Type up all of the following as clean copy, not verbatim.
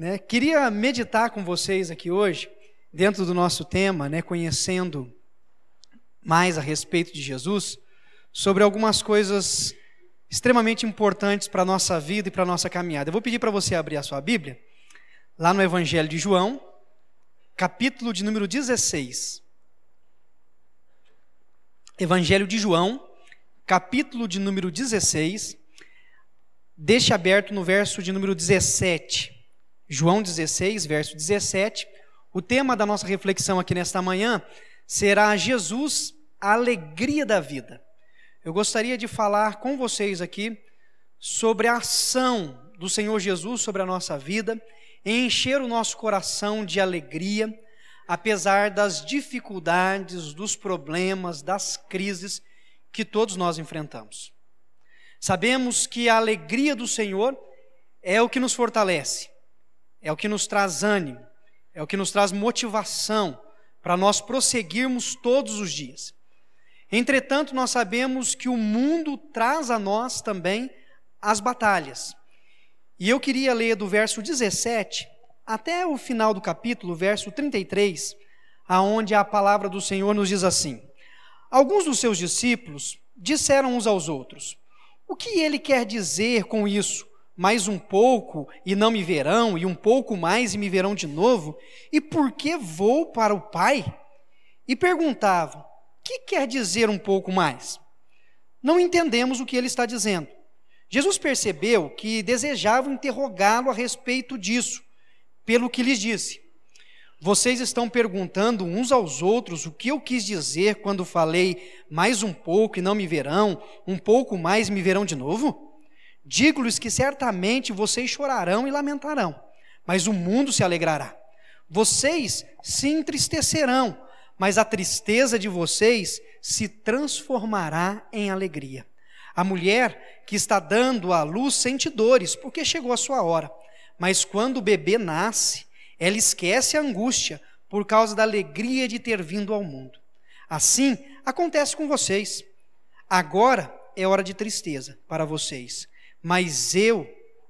né? Queria meditar com vocês aqui hoje, dentro do nosso tema, né, conhecendo mais a respeito de Jesus, sobre algumas coisas extremamente importantes para a nossa vida e para a nossa caminhada. Eu vou pedir para você abrir a sua Bíblia, lá no Evangelho de João, capítulo de número 16. Evangelho de João, capítulo de número 16, deixe aberto no verso de número 17. João 16, verso 17. O tema da nossa reflexão aqui nesta manhã será Jesus, a alegria da vida. Eu gostaria de falar com vocês aqui sobre a ação do Senhor Jesus sobre a nossa vida, em encher o nosso coração de alegria, apesar das dificuldades, dos problemas, das crises que todos nós enfrentamos. Sabemos que a alegria do Senhor é o que nos fortalece, é o que nos traz ânimo, é o que nos traz motivação para nós prosseguirmos todos os dias. Entretanto, nós sabemos que o mundo traz a nós também as batalhas. E eu queria ler do verso 17 até o final do capítulo, verso 33, aonde a palavra do Senhor nos diz assim: alguns dos seus discípulos disseram uns aos outros: o que ele quer dizer com isso? Mais um pouco e não me verão, e um pouco mais e me verão de novo? E por que vou para o Pai? E perguntavam: o que quer dizer um pouco mais? Não entendemos o que ele está dizendo. Jesus percebeu que desejavam interrogá-lo a respeito disso, pelo que lhes disse: vocês estão perguntando uns aos outros o que eu quis dizer quando falei mais um pouco e não me verão, um pouco mais e me verão de novo? Digo-lhes que certamente vocês chorarão e lamentarão, mas o mundo se alegrará. Vocês se entristecerão, mas a tristeza de vocês se transformará em alegria. A mulher que está dando à luz sente dores, porque chegou a sua hora. Mas quando o bebê nasce, ela esquece a angústia por causa da alegria de ter vindo ao mundo. Assim acontece com vocês. Agora é hora de tristeza para vocês, mas eu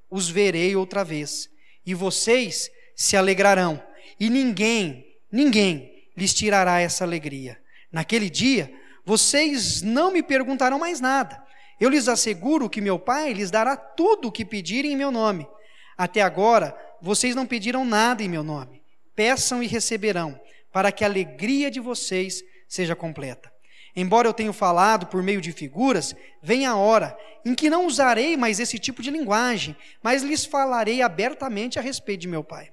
os verei outra vez, e vocês se alegrarão, e ninguém lhes tirará essa alegria. Naquele dia, vocês não me perguntarão mais nada. Eu lhes asseguro que meu Pai lhes dará tudo o que pedirem em meu nome. Até agora, vocês não pediram nada em meu nome. Peçam e receberão, para que a alegria de vocês seja completa. Embora eu tenha falado por meio de figuras, vem a hora em que não usarei mais esse tipo de linguagem, mas lhes falarei abertamente a respeito de meu Pai.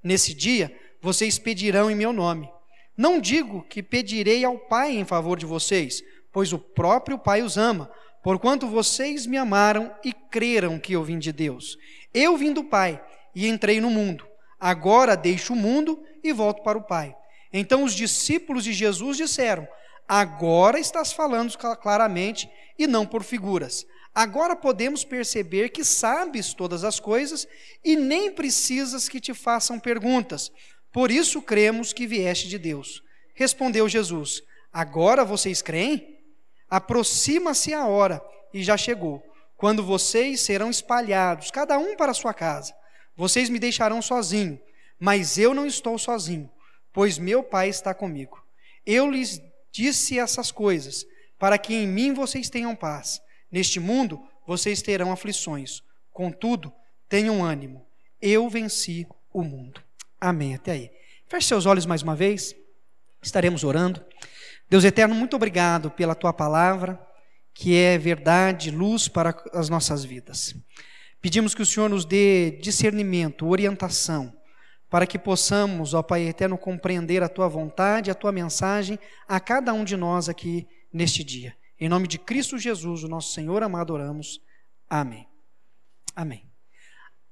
Nesse dia, vocês pedirão em meu nome. Não digo que pedirei ao Pai em favor de vocês, pois o próprio Pai os ama, porquanto vocês me amaram e creram que eu vim de Deus. Eu vim do Pai e entrei no mundo. Agora deixo o mundo e volto para o Pai. Então os discípulos de Jesus disseram: agora estás falando claramente e não por figuras. Agora podemos perceber que sabes todas as coisas e nem precisas que te façam perguntas. Por isso cremos que vieste de Deus. Respondeu Jesus: agora vocês creem? Aproxima-se a hora, e já chegou, quando vocês serão espalhados, cada um para a sua casa. Vocês me deixarão sozinho, mas eu não estou sozinho, pois meu Pai está comigo. Eu lhes disse essas coisas, para que em mim vocês tenham paz. Neste mundo vocês terão aflições, contudo, tenham ânimo. Eu venci o mundo. Amém. Até aí. Feche seus olhos mais uma vez. Estaremos orando. Deus eterno, muito obrigado pela tua palavra, que é verdade, luz para as nossas vidas. Pedimos que o Senhor nos dê discernimento, orientação, para que possamos, ó Pai eterno, compreender a tua vontade, a tua mensagem a cada um de nós aqui neste dia. Em nome de Cristo Jesus, o nosso Senhor amado, oramos. Amém. Amém.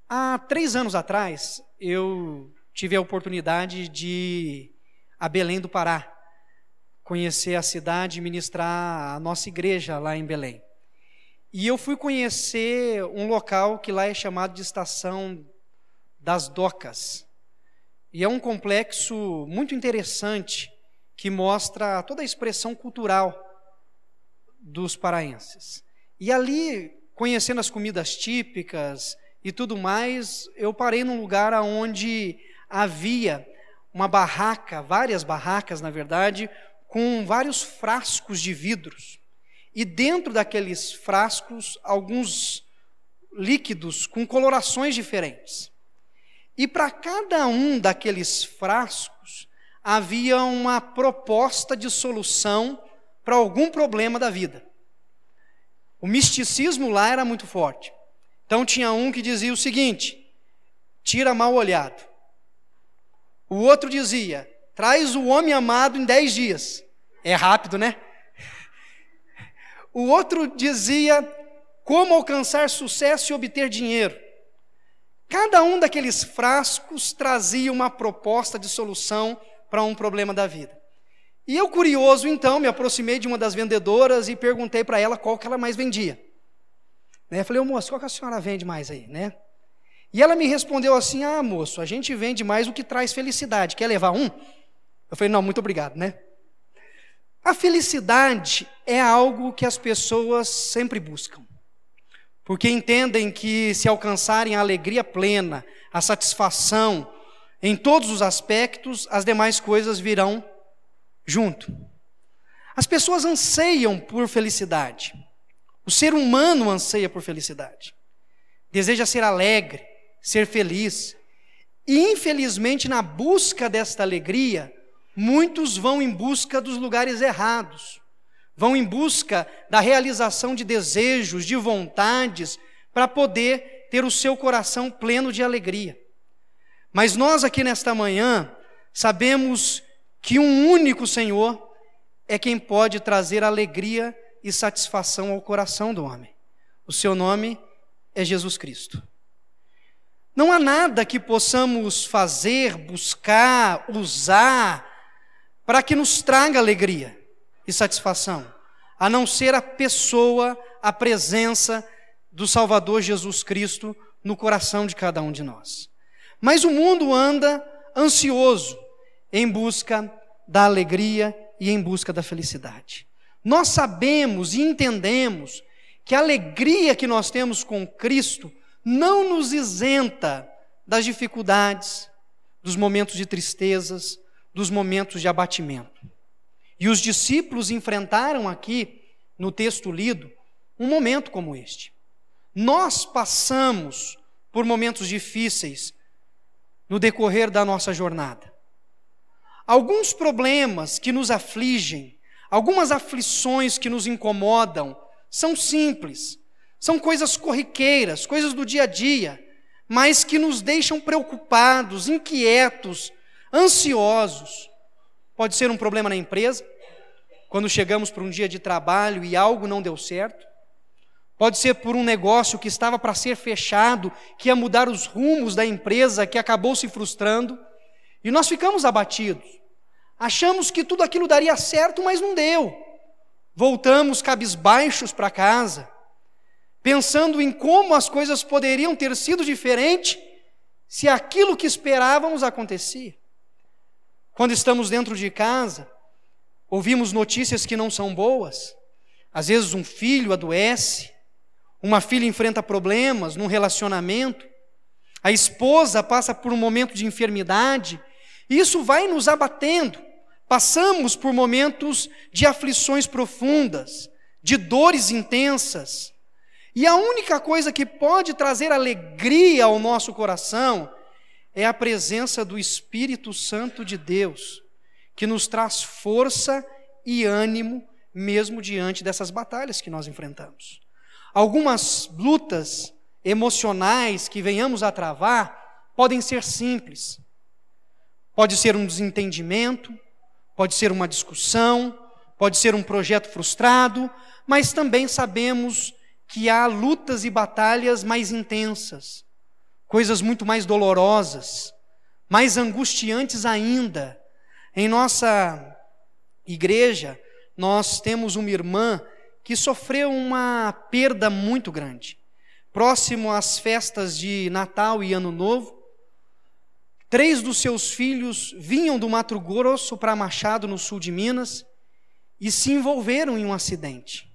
Há 3 anos atrás, eu tive a oportunidade de ir a Belém do Pará, conhecer a cidade e ministrar a nossa igreja lá em Belém. E eu fui conhecer um local que lá é chamado de Estação das Docas. E é um complexo muito interessante que mostra toda a expressão cultural dos paraenses. E ali, conhecendo as comidas típicas e tudo mais, eu parei num lugar onde havia uma barraca, várias barracas na verdade, com vários frascos de vidros. E dentro daqueles frascos, alguns líquidos com colorações diferentes. E para cada um daqueles frascos, havia uma proposta de solução para algum problema da vida. O misticismo lá era muito forte. Então tinha um que dizia o seguinte: tira mal olhado. O outro dizia: traz o homem amado em 10 dias. É rápido, né? O outro dizia: como alcançar sucesso e obter dinheiro. Cada um daqueles frascos trazia uma proposta de solução para um problema da vida. E eu, curioso, então, me aproximei de uma das vendedoras e perguntei para ela qual que ela mais vendia. Eu falei: ô moço, qual que a senhora vende mais aí, né? E ela me respondeu assim: ah, moço, a gente vende mais o que traz felicidade. Quer levar um? Eu falei: não, muito obrigado, né? A felicidade é algo que as pessoas sempre buscam, porque entendem que se alcançarem a alegria plena, a satisfação em todos os aspectos, as demais coisas virão junto. As pessoas anseiam por felicidade. O ser humano anseia por felicidade. Deseja ser alegre, ser feliz. E infelizmente, na busca desta alegria, muitos vão em busca dos lugares errados. Vão em busca da realização de desejos, de vontades, para poder ter o seu coração pleno de alegria. Mas nós aqui nesta manhã sabemos que um único Senhor é quem pode trazer alegria e satisfação ao coração do homem. O seu nome é Jesus Cristo. Não há nada que possamos fazer, buscar, usar, para que nos traga alegria e satisfação, a não ser a pessoa, a presença do Salvador Jesus Cristo no coração de cada um de nós. Mas o mundo anda ansioso em busca da alegria e em busca da felicidade. Nós sabemos e entendemos que a alegria que nós temos com Cristo não nos isenta das dificuldades, dos momentos de tristezas, dos momentos de abatimento. E os discípulos enfrentaram aqui, no texto lido, um momento como este. Nós passamos por momentos difíceis no decorrer da nossa jornada. Alguns problemas que nos afligem, algumas aflições que nos incomodam, são simples, são coisas corriqueiras, coisas do dia a dia, mas que nos deixam preocupados, inquietos, ansiosos. Pode ser um problema na empresa, quando chegamos para um dia de trabalho e algo não deu certo. Pode ser por um negócio que estava para ser fechado, que ia mudar os rumos da empresa, que acabou se frustrando. E nós ficamos abatidos. Achamos que tudo aquilo daria certo, mas não deu. Voltamos cabisbaixos para casa, pensando em como as coisas poderiam ter sido diferentes se aquilo que esperávamos acontecia. Quando estamos dentro de casa, ouvimos notícias que não são boas. Às vezes um filho adoece, uma filha enfrenta problemas num relacionamento, a esposa passa por um momento de enfermidade, e isso vai nos abatendo. Passamos por momentos de aflições profundas, de dores intensas, e a única coisa que pode trazer alegria ao nosso coração é a presença do Espírito Santo de Deus, que nos traz força e ânimo, mesmo diante dessas batalhas que nós enfrentamos. Algumas lutas emocionais que venhamos a travar podem ser simples. Pode ser um desentendimento, pode ser uma discussão, pode ser um projeto frustrado, mas também sabemos que há lutas e batalhas mais intensas, coisas muito mais dolorosas, mais angustiantes ainda. Em nossa igreja, nós temos uma irmã que sofreu uma perda muito grande. Próximo às festas de Natal e Ano Novo, 3 dos seus filhos vinham do Mato Grosso para Machado, no sul de Minas, e se envolveram em um acidente.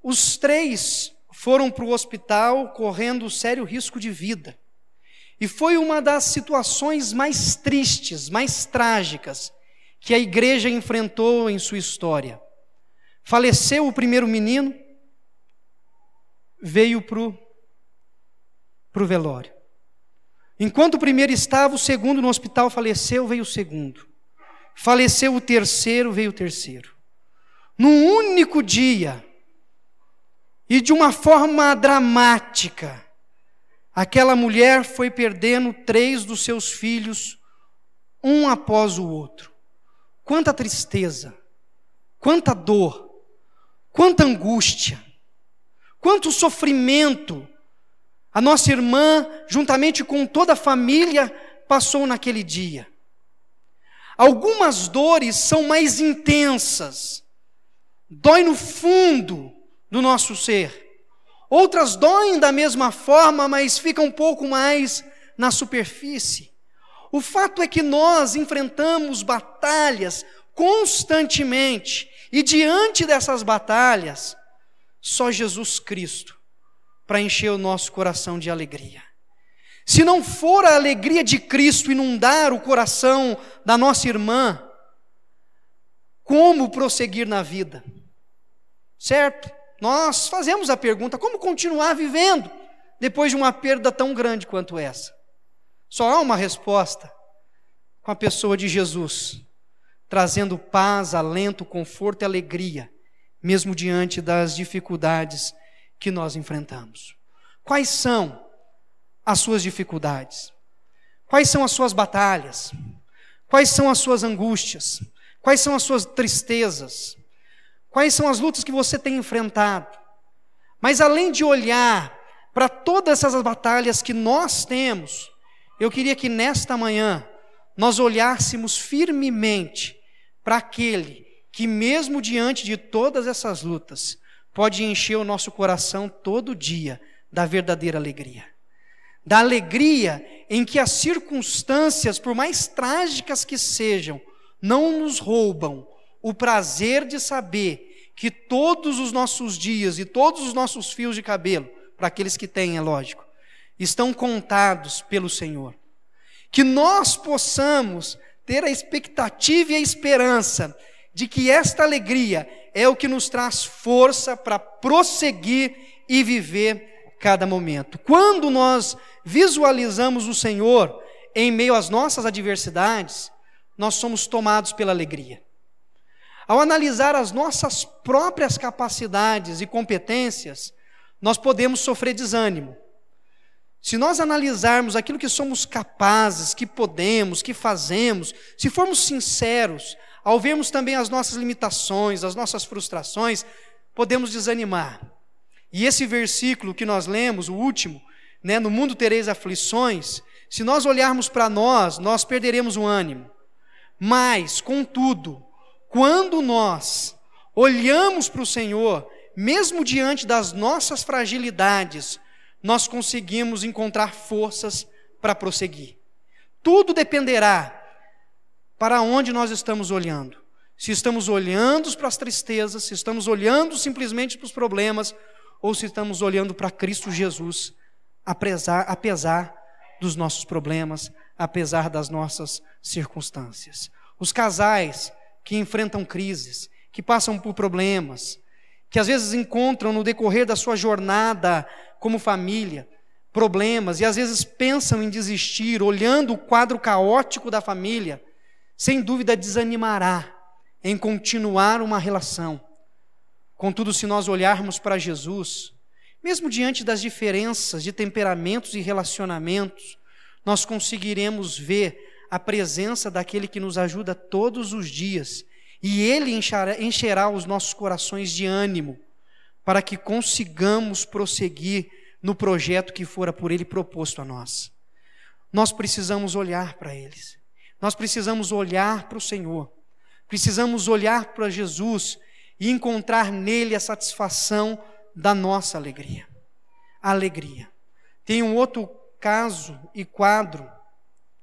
Os 3 foram para o hospital correndo sério risco de vida. E foi uma das situações mais tristes, mais trágicas que a igreja enfrentou em sua história. Faleceu o primeiro menino, veio para o velório. Enquanto o primeiro estava, o segundo no hospital faleceu, veio o segundo. Faleceu o terceiro, veio o terceiro. Num único dia, e de uma forma dramática, aquela mulher foi perdendo 3 dos seus filhos, um após o outro. Quanta tristeza, quanta dor, quanta angústia, quanto sofrimento a nossa irmã, juntamente com toda a família, passou naquele dia. Algumas dores são mais intensas, dói no fundo do nosso ser. Outras doem da mesma forma, mas ficam um pouco mais na superfície. O fato é que nós enfrentamos batalhas constantemente, e diante dessas batalhas, só Jesus Cristo para encher o nosso coração de alegria. Se não for a alegria de Cristo inundar o coração da nossa irmã, como prosseguir na vida? Certo? Nós fazemos a pergunta, como continuar vivendo depois de uma perda tão grande quanto essa? Só há uma resposta, com a pessoa de Jesus, trazendo paz, alento, conforto e alegria, mesmo diante das dificuldades que nós enfrentamos. Quais são as suas dificuldades? Quais são as suas batalhas? Quais são as suas angústias? Quais são as suas tristezas? Quais são as lutas que você tem enfrentado? Mas além de olhar para todas essas batalhas que nós temos, eu queria que nesta manhã nós olhássemos firmemente para aquele que mesmo diante de todas essas lutas, pode encher o nosso coração todo dia da verdadeira alegria. Da alegria em que as circunstâncias, por mais trágicas que sejam, não nos roubam o prazer de saber que todos os nossos dias e todos os nossos fios de cabelo, para aqueles que têm, é lógico, estão contados pelo Senhor. Que nós possamos ter a expectativa e a esperança de que esta alegria é o que nos traz força para prosseguir e viver cada momento. Quando nós visualizamos o Senhor em meio às nossas adversidades, nós somos tomados pela alegria. Ao analisar as nossas próprias capacidades e competências, nós podemos sofrer desânimo. Se nós analisarmos aquilo que somos capazes, que podemos, que fazemos, se formos sinceros, ao vermos também as nossas limitações, as nossas frustrações, podemos desanimar. E esse versículo que nós lemos, o último, no mundo tereis aflições, se nós olharmos para nós perderemos o ânimo. Mas, contudo, quando nós olhamos para o Senhor, mesmo diante das nossas fragilidades, nós conseguimos encontrar forças para prosseguir. Tudo dependerá para onde nós estamos olhando. Se estamos olhando para as tristezas, se estamos olhando simplesmente para os problemas, ou se estamos olhando para Cristo Jesus, apesar dos nossos problemas, apesar das nossas circunstâncias. Os casais que enfrentam crises, que passam por problemas, que às vezes encontram no decorrer da sua jornada como família, problemas, e às vezes pensam em desistir, olhando o quadro caótico da família, sem dúvida desanimará em continuar uma relação. Contudo, se nós olharmos para Jesus, mesmo diante das diferenças de temperamentos e relacionamentos, nós conseguiremos ver a presença daquele que nos ajuda todos os dias, e Ele encherá os nossos corações de ânimo, para que consigamos prosseguir no projeto que fora por Ele proposto a nós. Nós precisamos olhar para eles. Nós precisamos olhar para o Senhor, precisamos olhar para Jesus e encontrar nele a satisfação da nossa alegria. A alegria. Tem um outro caso e quadro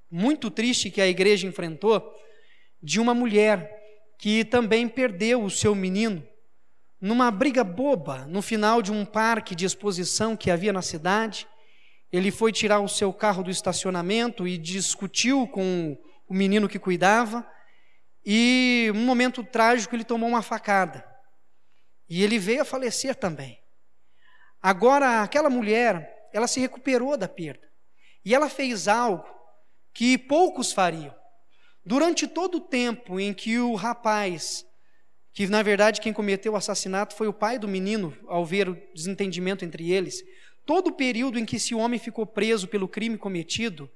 muito triste que a igreja enfrentou, de uma mulher que também perdeu o seu menino numa briga boba, no final de um parque de exposição que havia na cidade. Ele foi tirar o seu carro do estacionamento e discutiu com o menino que cuidava, e num momento trágico ele tomou uma facada, e ele veio a falecer também. Agora, aquela mulher, ela se recuperou da perda, e ela fez algo que poucos fariam. Durante todo o tempo em que o rapaz, que na verdade quem cometeu o assassinato foi o pai do menino, ao ver o desentendimento entre eles, todo o período em que esse homem ficou preso pelo crime cometido,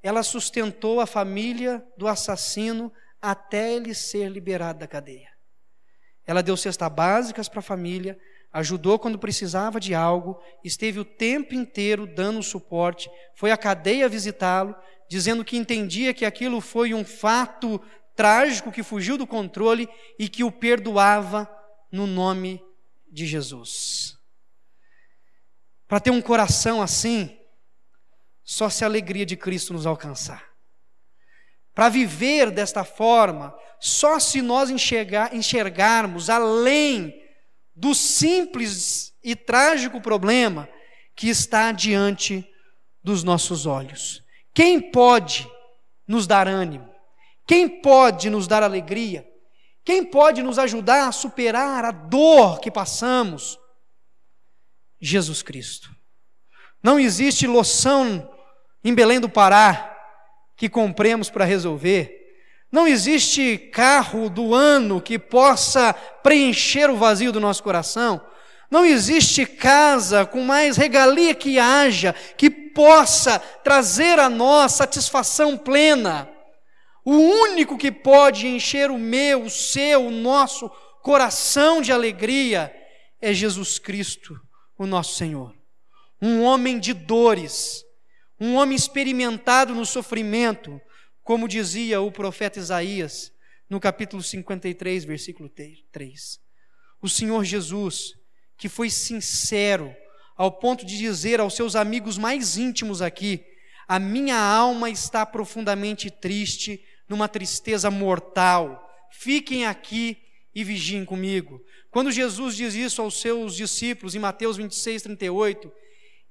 ela sustentou a família do assassino até ele ser liberado da cadeia. Ela deu cestas básicas para a família, ajudou quando precisava de algo, esteve o tempo inteiro dando suporte, foi à cadeia visitá-lo, dizendo que entendia que aquilo foi um fato trágico que fugiu do controle e que o perdoava no nome de Jesus. Para ter um coração assim, só se a alegria de Cristo nos alcançar. Para viver desta forma, só se nós enxergarmos além do simples e trágico problema que está diante dos nossos olhos. Quem pode nos dar ânimo? Quem pode nos dar alegria? Quem pode nos ajudar a superar a dor que passamos? Jesus Cristo. Não existe loção em Belém do Pará que compremos para resolver. Não existe carro do ano que possa preencher o vazio do nosso coração. Não existe casa com mais regalia que haja que possa trazer a nós satisfação plena. O único que pode encher o meu, o seu, o nosso coração de alegria é Jesus Cristo, o nosso Senhor. Um homem de dores, um homem experimentado no sofrimento, como dizia o profeta Isaías, no capítulo 53, versículo 3. O Senhor Jesus, que foi sincero, ao ponto de dizer aos seus amigos mais íntimos aqui: a minha alma está profundamente triste, numa tristeza mortal, fiquem aqui e vigiem comigo. Quando Jesus diz isso aos seus discípulos, em Mateus 26, 38,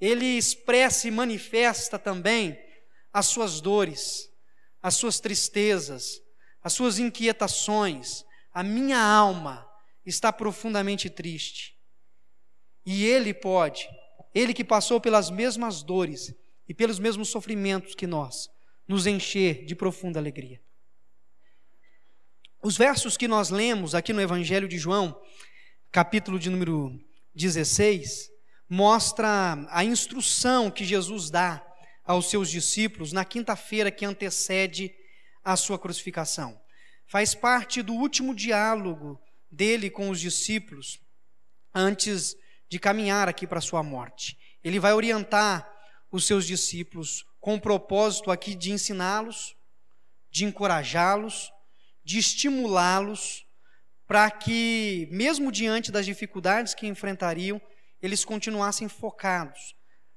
ele expressa e manifesta também as suas dores, as suas tristezas, as suas inquietações. A minha alma está profundamente triste. E ele pode, ele que passou pelas mesmas dores e pelos mesmos sofrimentos que nós, nos encher de profunda alegria. Os versos que nós lemos aqui no Evangelho de João, capítulo de número 16, mostra a instrução que Jesus dá aos seus discípulos na quinta-feira que antecede a sua crucificação. Faz parte do último diálogo dele com os discípulos antes de caminhar aqui para a sua morte. Ele vai orientar os seus discípulos com o propósito aqui de ensiná-los, de encorajá-los, de estimulá-los para que, mesmo diante das dificuldades que enfrentariam, eles continuassem focados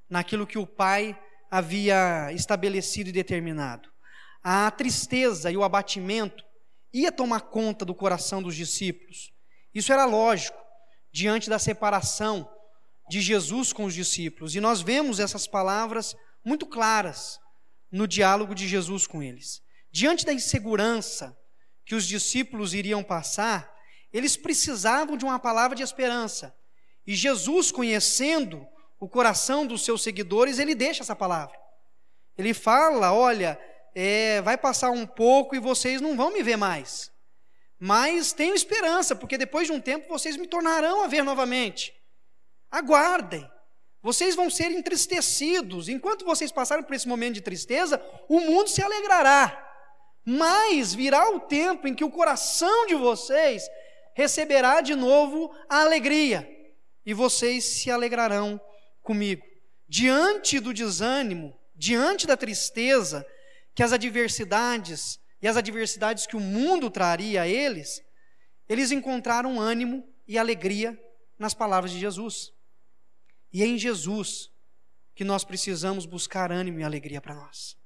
naquilo que o Pai havia estabelecido e determinado. A tristeza e o abatimento ia tomar conta do coração dos discípulos. Isso era lógico, diante da separação de Jesus com os discípulos. E nós vemos essas palavras muito claras no diálogo de Jesus com eles. Diante da insegurança que os discípulos iriam passar, eles precisavam de uma palavra de esperança. E Jesus, conhecendo o coração dos seus seguidores, ele deixa essa palavra. Ele fala: olha, vai passar um pouco e vocês não vão me ver mais. Mas tenham esperança, porque depois de um tempo vocês me tornarão a ver novamente. Aguardem. Vocês vão ser entristecidos. Enquanto vocês passarem por esse momento de tristeza, o mundo se alegrará. Mas virá o tempo em que o coração de vocês receberá de novo a alegria. E vocês se alegrarão comigo. Diante do desânimo, diante da tristeza, que as adversidades e as adversidades que o mundo traria a eles, eles encontraram ânimo e alegria nas palavras de Jesus. E é em Jesus que nós precisamos buscar ânimo e alegria para nós.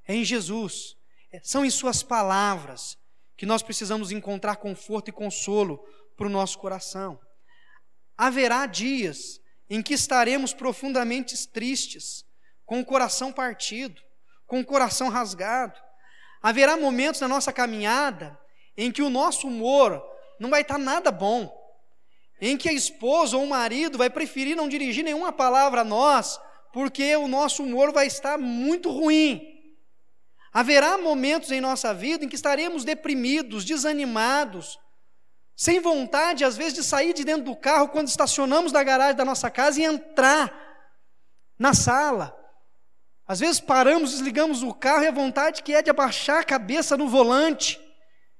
É em Jesus, são em suas palavras que nós precisamos encontrar conforto e consolo para o nosso coração. Haverá dias em que estaremos profundamente tristes, com o coração partido, com o coração rasgado. Haverá momentos na nossa caminhada em que o nosso humor não vai estar nada bom, em que a esposa ou o marido vai preferir não dirigir nenhuma palavra a nós, porque o nosso humor vai estar muito ruim. Haverá momentos em nossa vida em que estaremos deprimidos, desanimados, sem vontade, às vezes, de sair de dentro do carro quando estacionamos na garagem da nossa casa e entrar na sala. Às vezes paramos, desligamos o carro e a vontade que é de abaixar a cabeça no volante,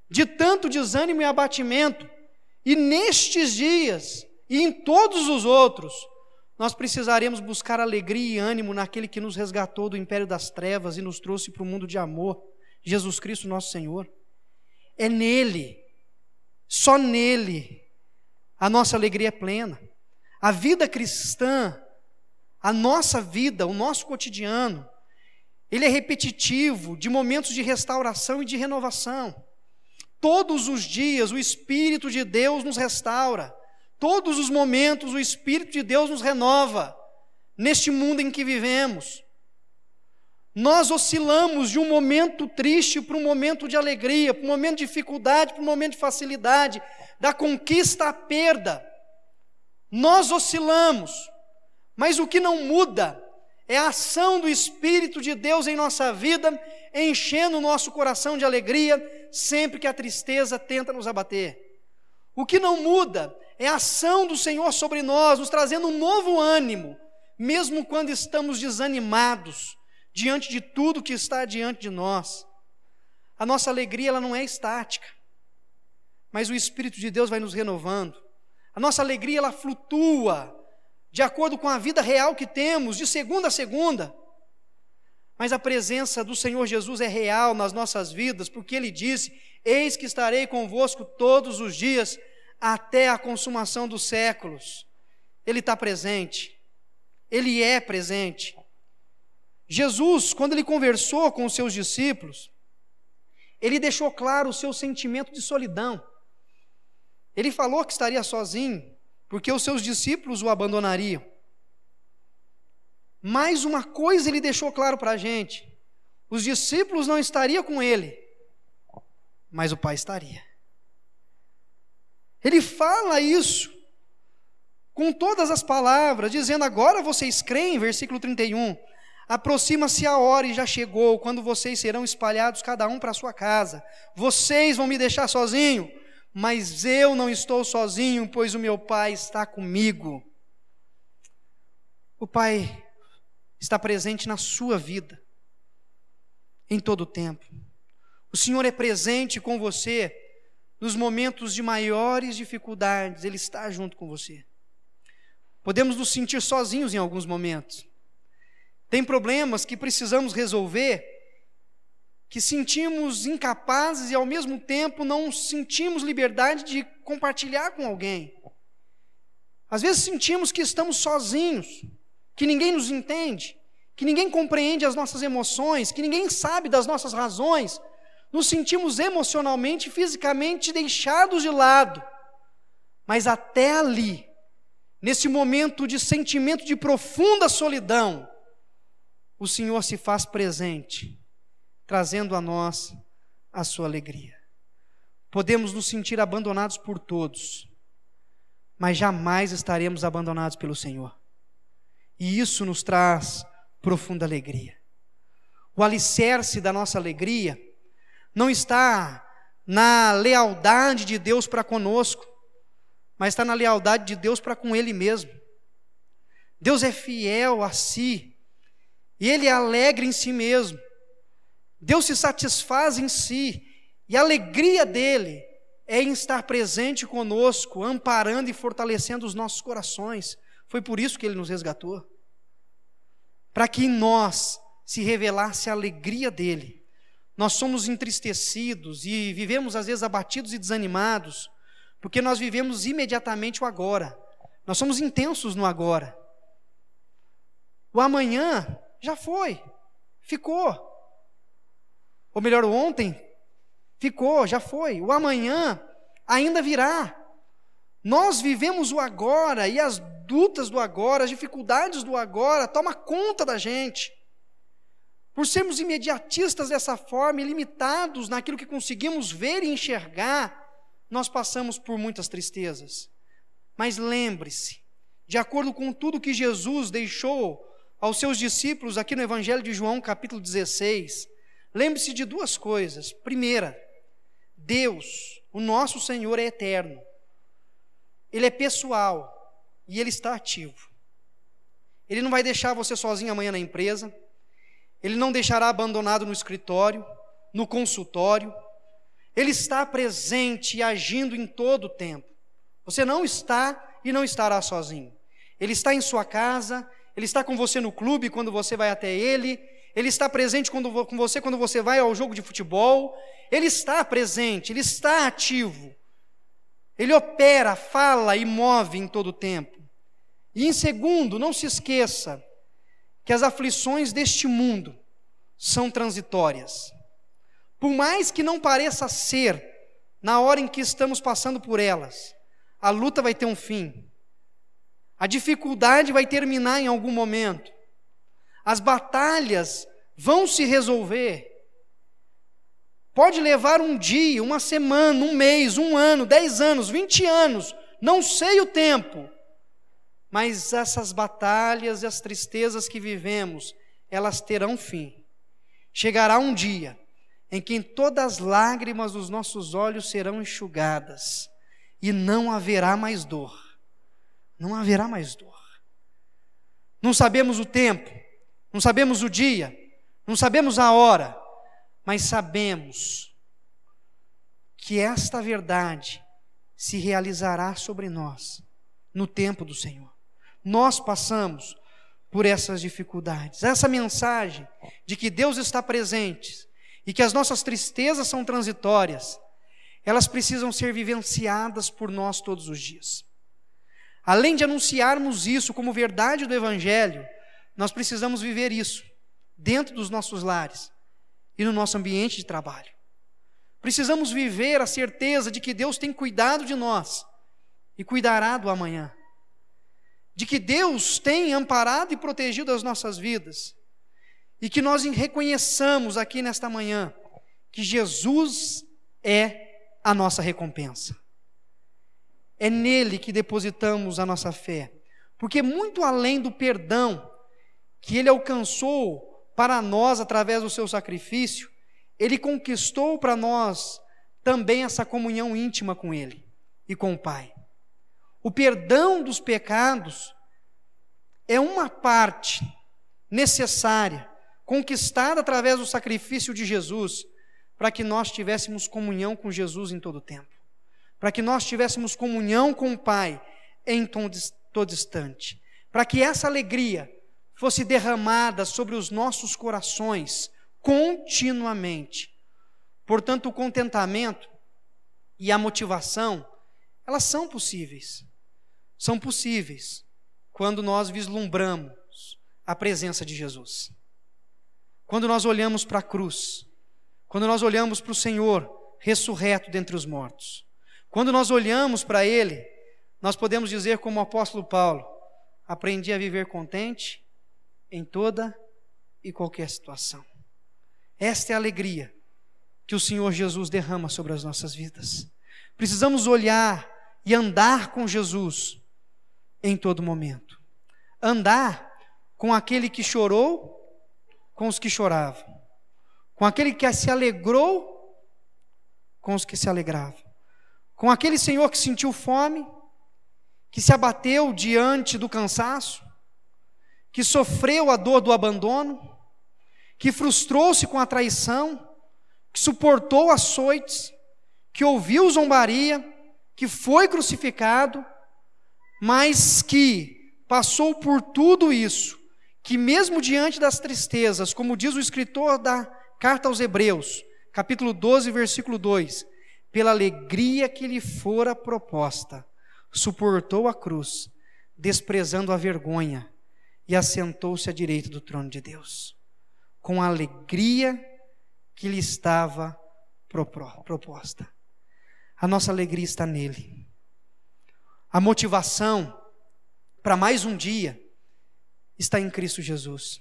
de tanto desânimo e abatimento. E nestes dias, e em todos os outros, nós precisaremos buscar alegria e ânimo naquele que nos resgatou do império das trevas e nos trouxe para o mundo de amor, Jesus Cristo nosso Senhor. É nele, só nele, a nossa alegria é plena. A vida cristã, a nossa vida, o nosso cotidiano, ele é repetitivo, de momentos de restauração e de renovação. Todos os dias o Espírito de Deus nos restaura. Todos os momentos o Espírito de Deus nos renova. Neste mundo em que vivemos, nós oscilamos de um momento triste para um momento de alegria, para um momento de dificuldade, para um momento de facilidade, da conquista à perda. Nós oscilamos, mas o que não muda é a ação do Espírito de Deus em nossa vida, enchendo o nosso coração de alegria, sempre que a tristeza tenta nos abater. O que não muda é a ação do Senhor sobre nós, nos trazendo um novo ânimo, mesmo quando estamos desanimados, diante de tudo que está diante de nós. A nossa alegria, ela não é estática, mas o Espírito de Deus vai nos renovando. A nossa alegria, ela flutua, de acordo com a vida real que temos, de segunda a segunda. Mas a presença do Senhor Jesus é real nas nossas vidas, porque Ele disse: eis que estarei convosco todos os dias, até a consumação dos séculos. Ele está presente, Ele é presente. Jesus, quando Ele conversou com os seus discípulos, Ele deixou claro o seu sentimento de solidão. Ele falou que estaria sozinho, porque os seus discípulos o abandonariam. Mais uma coisa Ele deixou claro para a gente: os discípulos não estariam com Ele, mas o Pai estaria. Ele fala isso com todas as palavras, dizendo: agora vocês creem, versículo 31, aproxima-se a hora e já chegou, quando vocês serão espalhados cada um para a sua casa. Vocês vão me deixar sozinho, mas eu não estou sozinho, pois o meu Pai está comigo. O Pai está presente na sua vida, em todo o tempo. O Senhor é presente com você nos momentos de maiores dificuldades, Ele está junto com você. Podemos nos sentir sozinhos em alguns momentos. Tem problemas que precisamos resolver, que sentimos incapazes e ao mesmo tempo não sentimos liberdade de compartilhar com alguém. Às vezes sentimos que estamos sozinhos, que ninguém nos entende, que ninguém compreende as nossas emoções, que ninguém sabe das nossas razões. Nos sentimos emocionalmente e fisicamente deixados de lado. Mas até ali, nesse momento de sentimento de profunda solidão, o Senhor se faz presente, trazendo a nós a sua alegria. Podemos nos sentir abandonados por todos, mas jamais estaremos abandonados pelo Senhor. E isso nos traz profunda alegria. O alicerce da nossa alegria não está na lealdade de Deus para conosco, mas está na lealdade de Deus para com Ele mesmo. Deus é fiel a si, e Ele é alegre em si mesmo. Deus se satisfaz em si, e a alegria dEle é em estar presente conosco, amparando e fortalecendo os nossos corações. Foi por isso que Ele nos resgatou, para que em nós se revelasse a alegria dEle. Nós somos entristecidos e vivemos às vezes abatidos e desanimados, porque nós vivemos imediatamente o agora. Nós somos intensos no agora. O amanhã já foi, ficou. Ou melhor, o ontem ficou, já foi. O amanhã ainda virá. Nós vivemos o agora, e as lutas do agora, as dificuldades do agora, toma conta da gente. Por sermos imediatistas dessa forma e limitados naquilo que conseguimos ver e enxergar, nós passamos por muitas tristezas. Mas lembre-se, de acordo com tudo que Jesus deixou aos seus discípulos aqui no Evangelho de João, capítulo 16, lembre-se de duas coisas. Primeira, Deus, o nosso Senhor, é eterno. Ele é pessoal e Ele está ativo. Ele não vai deixar você sozinho amanhã na empresa. Ele não deixará abandonado no escritório, no consultório. Ele está presente e agindo em todo o tempo. Você não está e não estará sozinho. Ele está em sua casa, Ele está com você no clube quando você vai até Ele, Ele está presente com você quando você vai ao jogo de futebol. Ele está presente, Ele está ativo. Ele opera, fala e move em todo o tempo. E em segundo, não se esqueça que as aflições deste mundo são transitórias. Por mais que não pareça ser, na hora em que estamos passando por elas, a luta vai ter um fim. A dificuldade vai terminar em algum momento. As batalhas vão se resolver. Pode levar um dia, uma semana, um mês, um ano, 10 anos, 20 anos, não sei o tempo. Mas essas batalhas e as tristezas que vivemos, elas terão fim. Chegará um dia em que todas as lágrimas dos nossos olhos serão enxugadas e não haverá mais dor. Não haverá mais dor. Não sabemos o tempo, não sabemos o dia, não sabemos a hora, mas sabemos que esta verdade se realizará sobre nós no tempo do Senhor. Nós passamos por essas dificuldades. Essa mensagem de que Deus está presente e que as nossas tristezas são transitórias, elas precisam ser vivenciadas por nós todos os dias. Além de anunciarmos isso como verdade do Evangelho, nós precisamos viver isso dentro dos nossos lares e no nosso ambiente de trabalho. Precisamos viver a certeza de que Deus tem cuidado de nós e cuidará do amanhã. De que Deus tem amparado e protegido as nossas vidas. E que nós reconheçamos aqui nesta manhã que Jesus é a nossa recompensa. É nele que depositamos a nossa fé. Porque muito além do perdão que Ele alcançou para nós através do seu sacrifício, Ele conquistou para nós também essa comunhão íntima com Ele e com o Pai. O perdão dos pecados é uma parte necessária, conquistada através do sacrifício de Jesus, para que nós tivéssemos comunhão com Jesus em todo o tempo, para que nós tivéssemos comunhão com o Pai em todo instante, para que essa alegria fosse derramada sobre os nossos corações continuamente. Portanto, o contentamento e a motivação, elas são possíveis. São possíveis quando nós vislumbramos a presença de Jesus. Quando nós olhamos para a cruz, quando nós olhamos para o Senhor ressurreto dentre os mortos. Quando nós olhamos para Ele, nós podemos dizer como o apóstolo Paulo: aprendi a viver contente em toda e qualquer situação. Esta é a alegria que o Senhor Jesus derrama sobre as nossas vidas. Precisamos olhar e andar com Jesus em todo momento. Andar com aquele que chorou, com os que choravam. Com aquele que se alegrou, com os que se alegravam. Com aquele Senhor que sentiu fome, que se abateu diante do cansaço, que sofreu a dor do abandono, que frustrou-se com a traição, que suportou açoites, que ouviu zombaria, que foi crucificado, mas que passou por tudo isso, que mesmo diante das tristezas, como diz o escritor da carta aos Hebreus, capítulo 12, versículo 2, pela alegria que lhe fora proposta, suportou a cruz, desprezando a vergonha, e assentou-se à direita do trono de Deus, com a alegria que lhe estava proposta. A nossa alegria está nele. A motivação para mais um dia está em Cristo Jesus.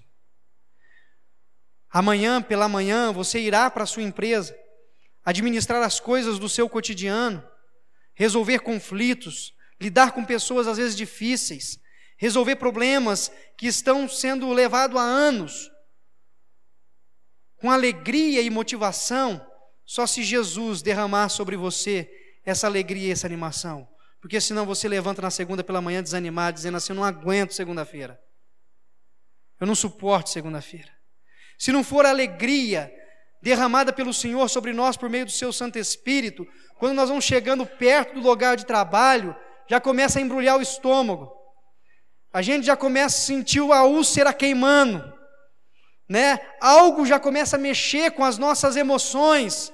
Amanhã, pela manhã, você irá para a sua empresa, administrar as coisas do seu cotidiano, resolver conflitos, lidar com pessoas às vezes difíceis, resolver problemas que estão sendo levados há anos, com alegria e motivação, só se Jesus derramar sobre você essa alegria e essa animação. Porque senão você levanta na segunda pela manhã desanimado, dizendo assim: eu não aguento segunda-feira, eu não suporto segunda-feira. Se não for a alegria derramada pelo Senhor sobre nós por meio do seu Santo Espírito, quando nós vamos chegando perto do lugar de trabalho, já começa a embrulhar o estômago, a gente já começa a sentir a úlcera queimando, né? Algo já começa a mexer com as nossas emoções,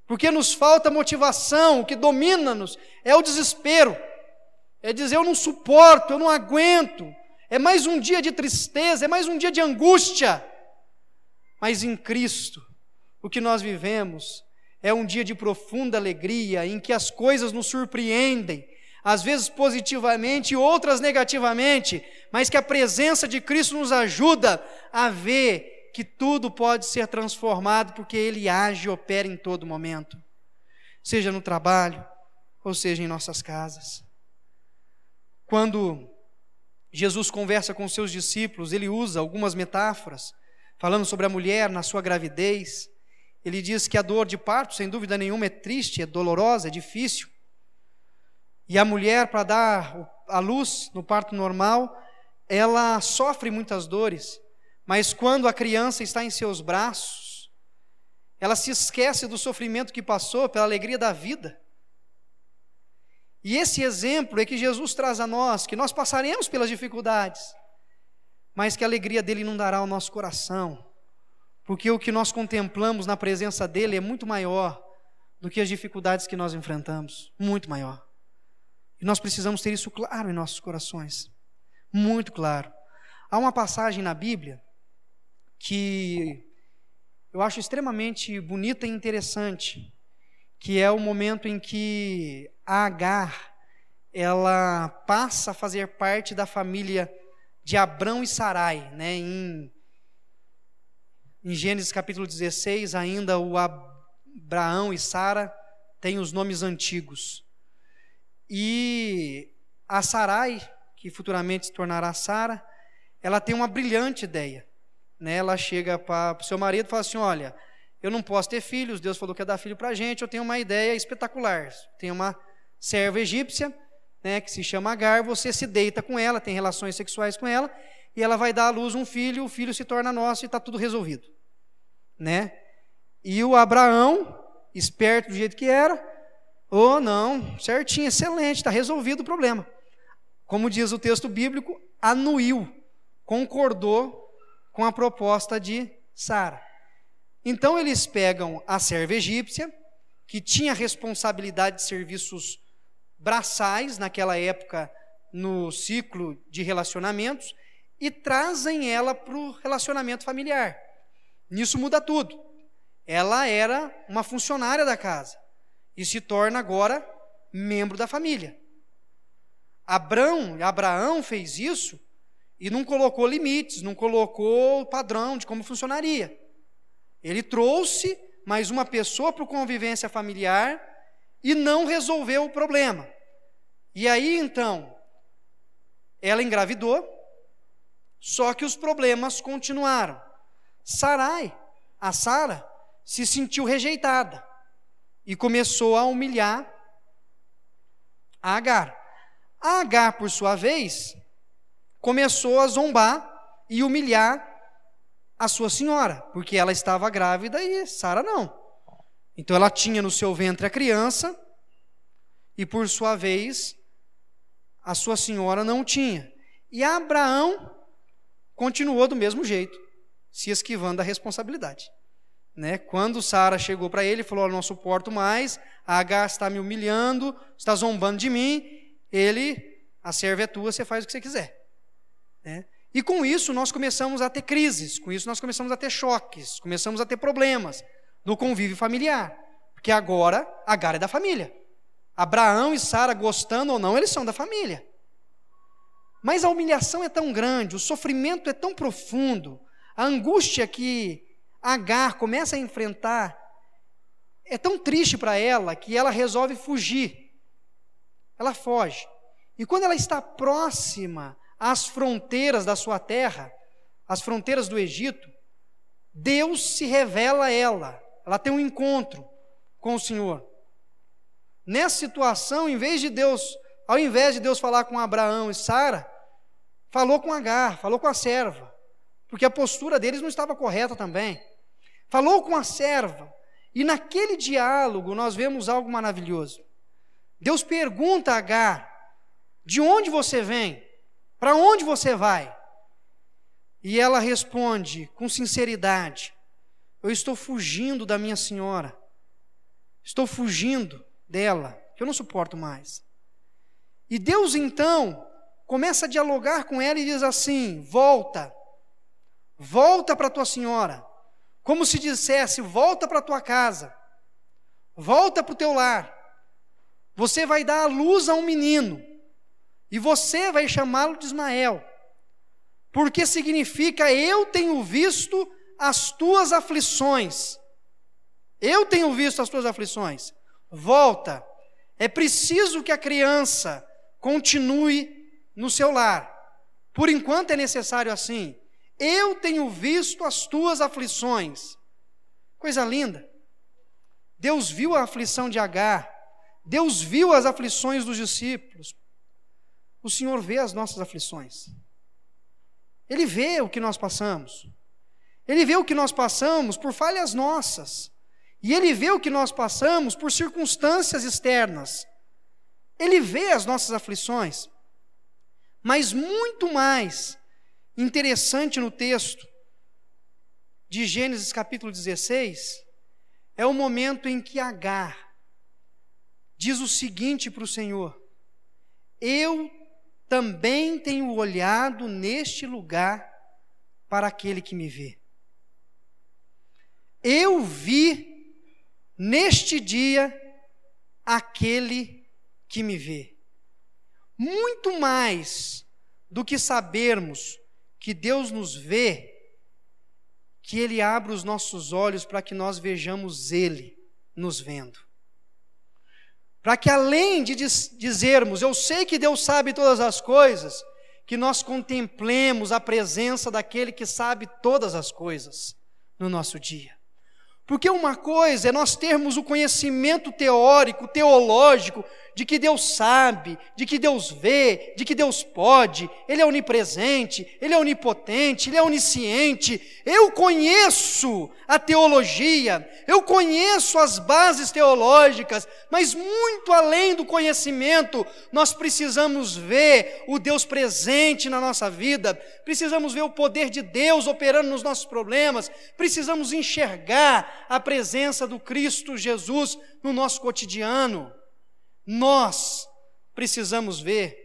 porque nos falta motivação. O que domina-nos é o desespero, é dizer: eu não suporto, eu não aguento, é mais um dia de tristeza, é mais um dia de angústia. Mas em Cristo, o que nós vivemos é um dia de profunda alegria, em que as coisas nos surpreendem, às vezes positivamente e outras negativamente, mas que a presença de Cristo nos ajuda a ver que tudo pode ser transformado, porque Ele age e opera em todo momento, seja no trabalho, ou seja em nossas casas. Quando Jesus conversa com os seus discípulos, Ele usa algumas metáforas, falando sobre a mulher na sua gravidez. Ele diz que a dor de parto, sem dúvida nenhuma, é triste, é dolorosa, é difícil. E a mulher, para dar a luz no parto normal, ela sofre muitas dores, mas quando a criança está em seus braços, ela se esquece do sofrimento que passou pela alegria da vida. E esse exemplo é que Jesus traz a nós, que nós passaremos pelas dificuldades, mas que a alegria dele inundará o nosso coração, porque o que nós contemplamos na presença dele é muito maior do que as dificuldades que nós enfrentamos, muito maior. E nós precisamos ter isso claro em nossos corações, muito claro. Há uma passagem na Bíblia que eu acho extremamente bonita e interessante, que é o momento em que a Agar, ela passa a fazer parte da família de Abrão e Sarai, né? Em Gênesis capítulo 16, ainda o Abraão e Sara têm os nomes antigos. E a Sarai, que futuramente se tornará Sara, ela tem uma brilhante ideia, né? Ela chega para o seu marido e fala assim: olha, eu não posso ter filhos, Deus falou que ia dar filho para a gente, eu tenho uma ideia espetacular. Tem uma serva egípcia, né, que se chama Agar, você se deita com ela, tem relações sexuais com ela, e ela vai dar à luz um filho, o filho se torna nosso e está tudo resolvido, né? E o Abraão, esperto do jeito que era: oh não, certinho, excelente, está resolvido o problema. Como diz o texto bíblico, anuiu, concordou com a proposta de Sara. Então eles pegam a serva egípcia, que tinha responsabilidade de serviços braçais naquela época no ciclo de relacionamentos, e trazem ela para o relacionamento familiar. Nisso muda tudo. Ela era uma funcionária da casa e se torna agora membro da família. Abraão fez isso e não colocou limites, não colocou padrão de como funcionaria. Ele trouxe mais uma pessoa para a convivência familiar e não resolveu o problema. E aí, então, ela engravidou, só que os problemas continuaram. A Sara, se sentiu rejeitada e começou a humilhar a Agar. A Agar, por sua vez, começou a zombar e humilhar a sua senhora, porque ela estava grávida e Sara não. Então ela tinha no seu ventre a criança e, por sua vez, a sua senhora não tinha. E Abraão continuou do mesmo jeito, se esquivando da responsabilidade, né? Quando Sara chegou para ele e falou: não suporto mais, a Agar está me humilhando, está zombando de mim, a serva é tua, você faz o que você quiser, né? E com isso nós começamos a ter crises, com isso nós começamos a ter choques, começamos a ter problemas no convívio familiar, porque agora Agar é da família, Abraão e Sara, gostando ou não, eles são da família. Mas a humilhação é tão grande, o sofrimento é tão profundo, a angústia que Agar começa a enfrentar é tão triste para ela que ela resolve fugir. Ela foge. E quando ela está próxima às fronteiras da sua terra, às fronteiras do Egito, Deus se revela a ela. Ela tem um encontro com o Senhor. Nessa situação, ao invés de Deus falar com Abraão e Sara, falou com Agar, falou com a serva, porque a postura deles não estava correta também. Falou com a serva, e naquele diálogo nós vemos algo maravilhoso. Deus pergunta a Agar: de onde você vem? Para onde você vai? E ela responde com sinceridade: eu estou fugindo da minha senhora, estou fugindo dela, que eu não suporto mais. E Deus então começa a dialogar com ela e diz assim: volta para tua senhora, como se dissesse: volta para tua casa, volta para o teu lar, você vai dar à luz a um menino, e você vai chamá-lo de Ismael, porque significa: eu tenho visto as tuas aflições, eu tenho visto as tuas aflições, volta. É preciso que a criança continue no seu lar, por enquanto é necessário assim. Eu tenho visto as tuas aflições. Coisa linda. Deus viu a aflição de Agar, Deus viu as aflições dos discípulos. O Senhor vê as nossas aflições. Ele vê o que nós passamos. Ele vê o que nós passamos por falhas nossas. E Ele vê o que nós passamos por circunstâncias externas. Ele vê as nossas aflições. Mas muito mais interessante no texto de Gênesis capítulo 16, é o momento em que Agar diz o seguinte para o Senhor: eu também tenho olhado neste lugar para aquele que me vê. Eu vi neste dia aquele que me vê. Muito mais do que sabermos que Deus nos vê, que Ele abre os nossos olhos para que nós vejamos Ele nos vendo. Para que além de dizermos: eu sei que Deus sabe todas as coisas, que nós contemplemos a presença daquele que sabe todas as coisas no nosso dia. Porque uma coisa é nós termos o conhecimento teórico, teológico, de que Deus sabe, de que Deus vê, de que Deus pode, Ele é onipresente, Ele é onipotente, Ele é onisciente. Eu conheço a teologia, eu conheço as bases teológicas, mas muito além do conhecimento, nós precisamos ver o Deus presente na nossa vida, precisamos ver o poder de Deus operando nos nossos problemas, precisamos enxergar a presença do Cristo Jesus no nosso cotidiano. Nós precisamos ver.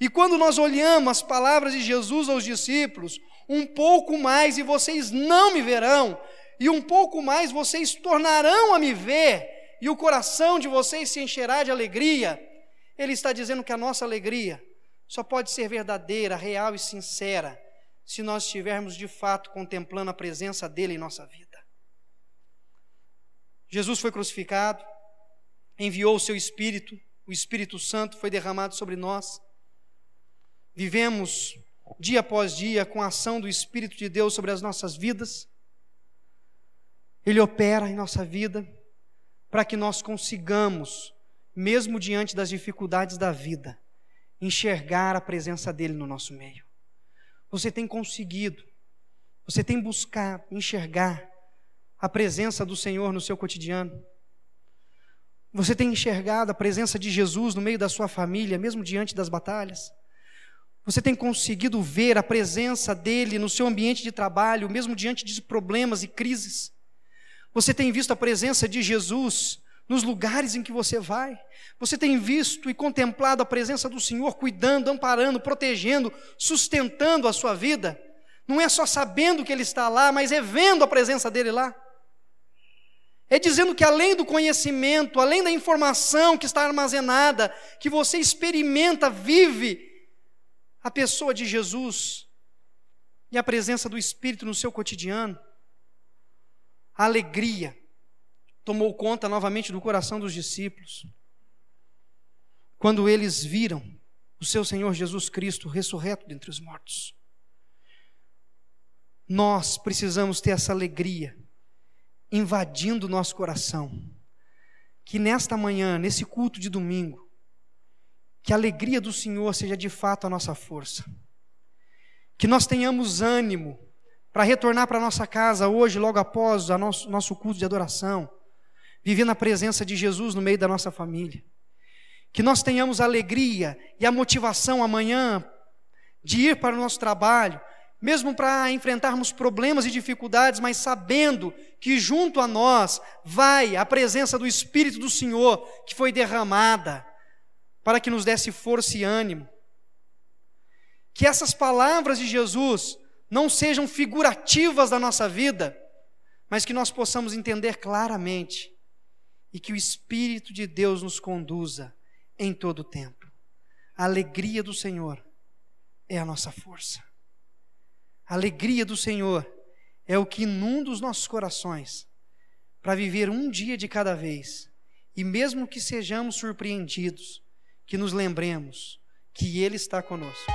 E quando nós olhamos as palavras de Jesus aos discípulos: um pouco mais e vocês não me verão, e um pouco mais vocês tornarão a me ver, e o coração de vocês se encherá de alegria. Ele está dizendo que a nossa alegria só pode ser verdadeira, real e sincera, se nós estivermos de fato contemplando a presença dele em nossa vida. Jesus foi crucificado, enviou o seu Espírito, o Espírito Santo foi derramado sobre nós. Vivemos dia após dia com a ação do Espírito de Deus sobre as nossas vidas. Ele opera em nossa vida para que nós consigamos, mesmo diante das dificuldades da vida, enxergar a presença dele no nosso meio. Você tem conseguido, você tem buscado enxergar a presença do Senhor no seu cotidiano? Você tem enxergado a presença de Jesus no meio da sua família, mesmo diante das batalhas? Você tem conseguido ver a presença dele no seu ambiente de trabalho, mesmo diante de problemas e crises? Você tem visto a presença de Jesus nos lugares em que você vai? Você tem visto e contemplado a presença do Senhor cuidando, amparando, protegendo, sustentando a sua vida? Não é só sabendo que Ele está lá, mas é vendo a presença dEle lá. É dizendo que além do conhecimento, além da informação que está armazenada, que você experimenta, vive a pessoa de Jesus e a presença do Espírito no seu cotidiano. A alegria tomou conta novamente do coração dos discípulos, quando eles viram o seu Senhor Jesus Cristo ressurreto dentre os mortos. Nós precisamos ter essa alegria invadindo o nosso coração, que nesta manhã, nesse culto de domingo, que a alegria do Senhor seja de fato a nossa força, que nós tenhamos ânimo para retornar para a nossa casa hoje, logo após o nosso culto de adoração, vivendo a presença de Jesus no meio da nossa família, que nós tenhamos a alegria e a motivação amanhã de ir para o nosso trabalho, mesmo para enfrentarmos problemas e dificuldades, mas sabendo que junto a nós vai a presença do Espírito do Senhor, que foi derramada, para que nos desse força e ânimo. Que essas palavras de Jesus não sejam figurativas da nossa vida, mas que nós possamos entender claramente, e que o Espírito de Deus nos conduza em todo o tempo. A alegria do Senhor é a nossa força. A alegria do Senhor é o que inunda os nossos corações para viver um dia de cada vez, e mesmo que sejamos surpreendidos, que nos lembremos que Ele está conosco.